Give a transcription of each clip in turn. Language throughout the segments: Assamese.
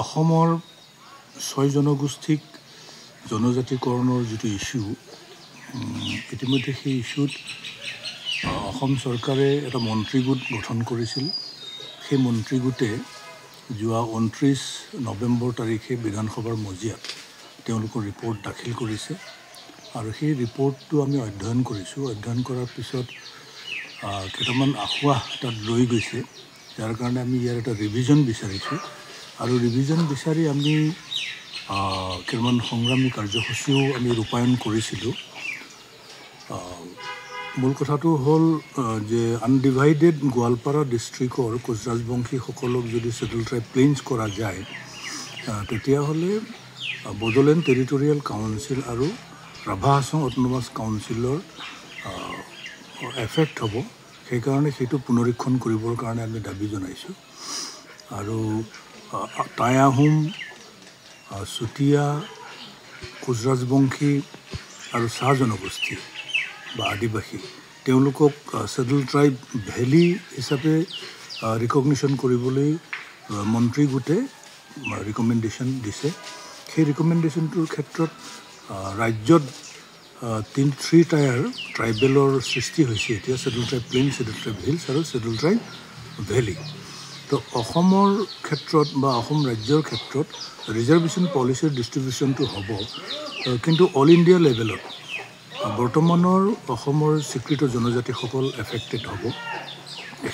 অসমৰ ৬ জনগোষ্ঠীক জনজাতিকৰণৰ যিটো ইস্যু ইতিমধ্যে সেই ইস্যুত অসম চৰকাৰে এটা মন্ত্ৰীগোট গঠন কৰিছিল। সেই মন্ত্ৰীগোটে যোৱা ২৯ নৱেম্বৰ তাৰিখে বিধানসভাৰ মজিয়াত তেওঁলোকৰ ৰিপৰ্ট দাখিল কৰিছে আৰু সেই ৰিপৰ্টটো আমি অধ্যয়ন কৰিছোঁ। অধ্যয়ন কৰাৰ পিছত কেইটামান আখোৱা তাত ৰৈ গৈছে, যাৰ কাৰণে আমি ইয়াৰ এটা ৰিভিজন বিচাৰিছোঁ আৰু ৰিভিজন বিচাৰি আমি কেইটামান সংগ্ৰামী কাৰ্যসূচীও আমি ৰূপায়ণ কৰিছিলোঁ। মূল কথাটো হ'ল যে আনডিভাইডেড গোৱালপাৰা ডিষ্ট্ৰিক্টৰ কোচ ৰাজবংশীসকলক যদি ছেটেল ট্ৰাইব প্লেইনছ কৰা যায় তেতিয়াহ'লে বড়োলেণ্ড টেৰিটৰিয়েল কাউন্সিল আৰু ৰাভা হাছং অট'নমাছ কাউন্সিলৰ এফেক্ট হ'ব। সেইকাৰণে সেইটো পুনৰীক্ষণ কৰিবৰ কাৰণে আমি দাবী জনাইছোঁ। আৰু টাই আহোম, চুতীয়া, কোচ ৰাজবংশী আৰু চাহ জনগোষ্ঠী বা আদিবাসী তেওঁলোকক ছেটেল ট্ৰাইব ভেলী হিচাপে ৰিকগনিশ্যন কৰিবলৈ মন্ত্ৰীগোটে ৰিকমেণ্ডেশ্যন দিছে। সেই ৰিকমেণ্ডেশ্যনটোৰ ক্ষেত্ৰত ৰাজ্যত 3 টায়াৰ ট্ৰাইবেলৰ সৃষ্টি হৈছে এতিয়া, settle tribe plain, settle tribe hills আৰু ছেটেল ট্ৰাইব ভেলী। তো অসমৰ ক্ষেত্ৰত বা অসম ৰাজ্যৰ ক্ষেত্ৰত ৰিজাৰ্ভেশ্যন পলিচিৰ ডিষ্ট্ৰিবিউশ্যনটো হ'ব, কিন্তু অল ইণ্ডিয়া লেভেলত বৰ্তমানৰ অসমৰ স্বীকৃত জনজাতিসকল এফেক্টেড হ'ব।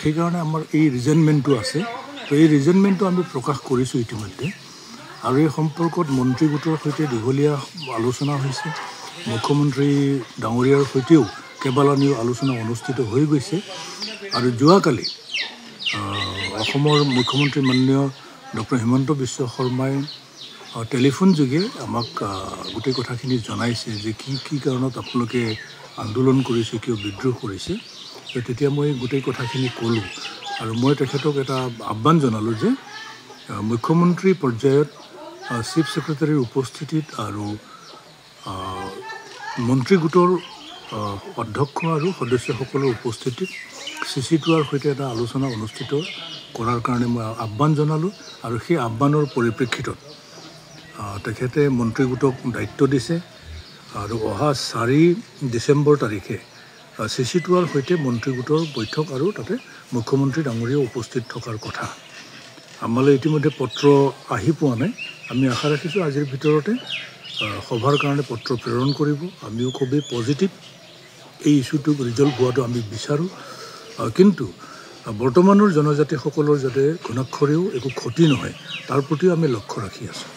সেইকাৰণে আমাৰ এই ৰিজনমেণ্টটো আছে। তো এই ৰিজনমেণ্টটো আমি প্ৰকাশ কৰিছোঁ ইতিমধ্যে আৰু এই সম্পৰ্কত মন্ত্ৰীগোটৰ সৈতে দীঘলীয়া আলোচনা হৈছে। মুখ্যমন্ত্ৰী ডাঙৰীয়াৰ সৈতেও কেইবালানিও আলোচনা অনুষ্ঠিত হৈ গৈছে আৰু যোৱাকালি অসমৰ মুখ্যমন্ত্ৰী মাননীয় ডক্টৰ হিমন্ত বিশ্ব শৰ্মাই টেলিফোন যোগে আমাক গোটেই কথাখিনি জনাইছে যে কি কাৰণত আপোনালোকে আন্দোলন কৰিছে, কিয় বিদ্ৰোহ কৰিছে। তেতিয়া মই গোটেই কথাখিনি ক'লোঁ আৰু মই তেখেতক এটা আহ্বান জনালোঁ যে মুখ্যমন্ত্ৰী পৰ্যায়ত চিফ ছেক্ৰেটাৰীৰ উপস্থিতিত আৰু মন্ত্ৰীগোটৰ অধ্যক্ষ আৰু সদস্যসকলৰ উপস্থিতিত CC2ৰ সৈতে এটা আলোচনা অনুষ্ঠিত কৰাৰ কাৰণে মই আহ্বান জনালোঁ আৰু সেই আহ্বানৰ পৰিপ্ৰেক্ষিতত তেখেতে মন্ত্ৰীগোটক দায়িত্ব দিছে আৰু অহা 4 ডিচেম্বৰ তাৰিখে CC2ৰ সৈতে মন্ত্ৰীগোটৰ বৈঠক আৰু তাতে মুখ্যমন্ত্ৰী ডাঙৰীয়া উপস্থিত থকাৰ কথা। আমালৈ ইতিমধ্যে পত্ৰ আহি পোৱা নাই। আমি আশা ৰাখিছোঁ আজিৰ ভিতৰতে সভাৰ কাৰণে পত্ৰ প্ৰেৰণ কৰিব। আমিও খুবেই পজিটিভ, এই ইছ্যুটোক ৰিজল্ভ হোৱাটো আমি বিচাৰোঁ, কিন্তু বৰ্তমানৰ জনজাতিসকলৰ যাতে ঘনাক্ষৰেও একো ক্ষতি নহয় তাৰ প্ৰতিও আমি লক্ষ্য ৰাখি আছোঁ।